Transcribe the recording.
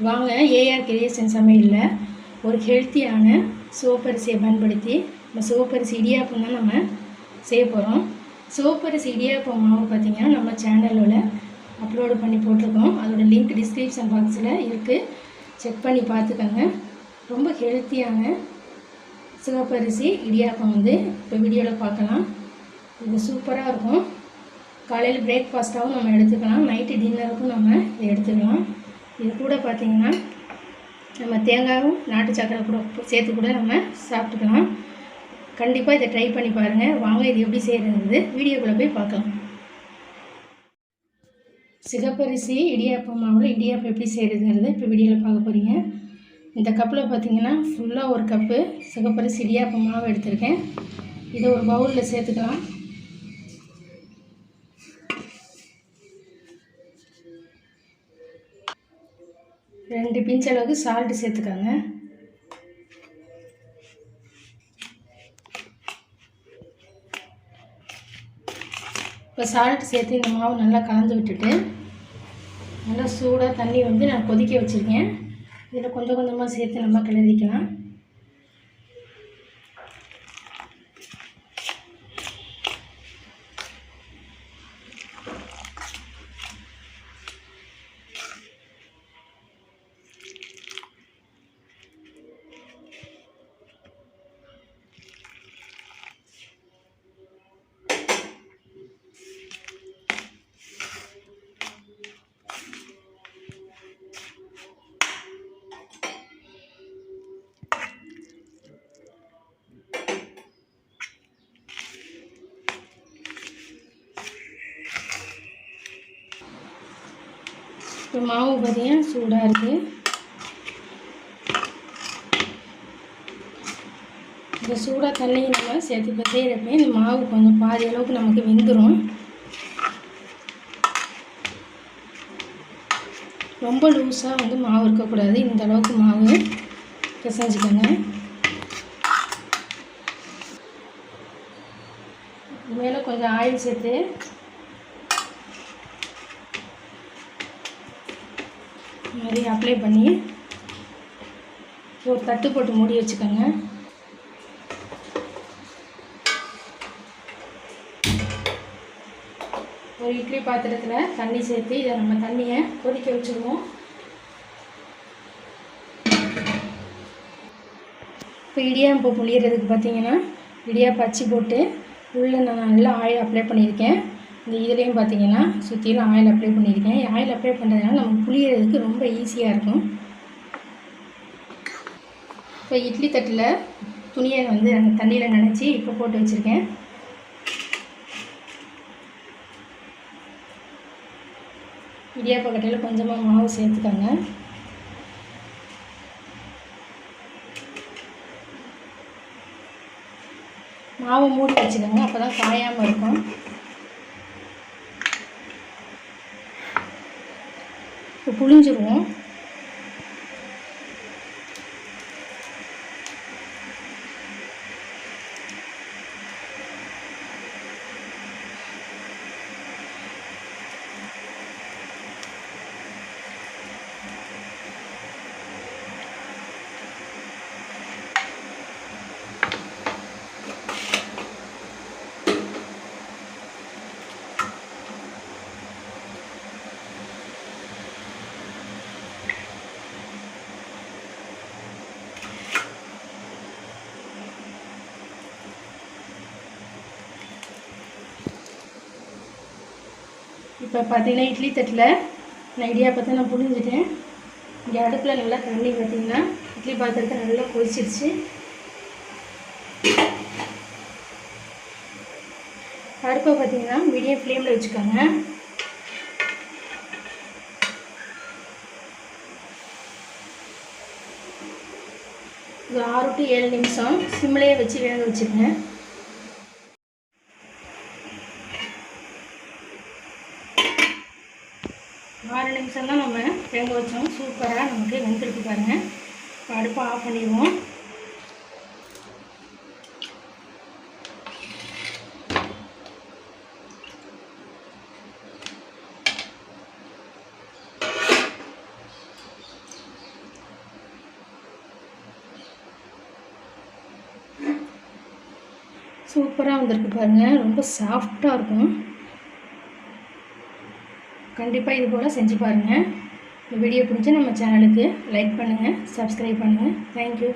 வாங்க AR creation சமையலில் ஒரு ஹெல்த்தியான சிவப்பரிசியை பயன்படுத்தி நம்ம சிவப்பரிசி இடியாப்பம் தான் நம்ம செய்ய போகிறோம். சிவப்பரிசி இடியாப்பம் மாவு பார்த்திங்கன்னா நம்ம சேனலில் அப்லோடு பண்ணி போட்டிருக்கோம். அதோடய லிங்க் டிஸ்கிரிப்ஷன் பாக்ஸில் இருக்குது, செக் பண்ணி பார்த்துக்கோங்க. ரொம்ப ஹெல்த்தியான சிவப்பரிசி இடியாப்பம் இப்போ வீடியோவில் பார்க்கலாம். இது சூப்பராக இருக்கும். காலையில் பிரேக்ஃபாஸ்ட்டாகவும் நம்ம எடுத்துக்கலாம், நைட்டு டின்னருக்கும் நம்ம இதை எடுத்துக்கலாம். இது கூட பார்த்திங்கன்னா நம்ம தேங்காயும் நாட்டு சக்கரை கூட சேர்த்து கூட நம்ம சாப்பிட்டுக்கலாம். கண்டிப்பாக இதை ட்ரை பண்ணி பாருங்கள். வாங்க இது எப்படி செய்கிறது வீடியோக்குள்ளே போய் பார்க்கலாம். சிகப்பரிசி இடியாப்பம் மாவில் இடியாப்பம் எப்படி செய்கிறதுங்கிறது இப்போ வீடியோவில் பார்க்க போகிறீங்க. இந்த கப்பில் பார்த்திங்கன்னா ஃபுல்லாக ஒரு கப்பு சிகப்பரிசி இடியாப்பம் மாவு எடுத்திருக்கேன். இதை ஒரு பவுலில் சேர்த்துக்கலாம். ரெண்டு பிஞ்ச் அளவுக்கு சால்ட்டு சேர்த்துக்கோங்க. இப்போ சால்ட்டு சேர்த்து இந்த மாவு நல்லா கலந்து விட்டுட்டு நல்லா சூடாக தண்ணி நான் கொதிக்க வச்சுருக்கேன். இதில் கொஞ்சம் கொஞ்சமாக சேர்த்து நம்ம கிளறிக்கலாம். இப்போ மாவு பார்த்திங்கன்னா சூடாக இருக்குது. இந்த சூடாக தண்ணியை நம்ம சேர்த்து இப்போ செய்கிறப்ப இந்த மாவு கொஞ்சம் பாதி அளவுக்கு நமக்கு வெந்துடும். ரொம்ப லூஸாக மாவு இருக்கக்கூடாது. இந்த அளவுக்கு மாவு பிசைஞ்சுக்கோங்க. மேலே கொஞ்சம் ஆயில் சேர்த்து மாதிரி அப்ளை பண்ணி ஒரு தட்டு போட்டு மூடி வச்சுக்கோங்க. ஒரு இட்லி பாத்திரத்தில் தண்ணி சேர்த்து இதை நம்ம தண்ணியை கொதிக்க வச்சுருவோம். இப்போ இடியாப்பம் புளியறதுக்கு பார்த்திங்கன்னா இடியாப்பம் அச்சு போட்டு உள்ளே நான் நல்லா ஆயில் அப்ளை பண்ணியிருக்கேன். இந்த இதுலேயும் பார்த்திங்கன்னா சுற்றிலும் ஆயில் அப்ளை பண்ணியிருக்கேன். ஆயில் அப்ளை பண்ணுறதுனால நமக்கு புளியறதுக்கு ரொம்ப ஈஸியாக இருக்கும். இப்போ இட்லி தட்டில் துணியை அந்த தண்ணியில் நனைச்சி இப்போ போட்டு வச்சுருக்கேன். இடியாப்ப கட்டையில் கொஞ்சமாக மாவு சேர்த்துக்கோங்க. மாவை மூடி வச்சுக்கோங்க, அப்போ தான் காயாமல் இருக்கும். இப்போ புளிஞ்சிருவோம். இப்போ பார்த்திங்கன்னா இட்லி தட்டில் நான் இடியாப்பத்தை நான் புளிஞ்சிட்டேன். இங்கே அடுப்பில் நல்லா தண்ணி பார்த்திங்கன்னா இட்லி பாத்திரத்தை நல்லா கொதிச்சிருச்சு. அடுப்பை பார்த்திங்கன்னா மீடியம் ஃப்ளேமில் வச்சுக்கோங்க. ஒரு 6 to 7 நிமிஷம் சிம்லேயே வச்சு வேக வச்சுருங்க. நிமிஷம் தான் நம்ம வேக வச்சோம். சூப்பராக நமக்கு வெந்திருக்கு பாருங்கள். இப்போ அடுப்பை ஆஃப் பண்ணிடுவோம். சூப்பராக வந்திருக்கு பாருங்கள். ரொம்ப சாஃப்டாக இருக்கும். கண்டிப்பாக இது போல் செஞ்சு பாருங்கள். இந்த வீடியோ பிடிச்சி நம்ம சேனலுக்கு லைக் பண்ணுங்கள், சப்ஸ்கிரைப் பண்ணுங்கள். தேங்க்யூ.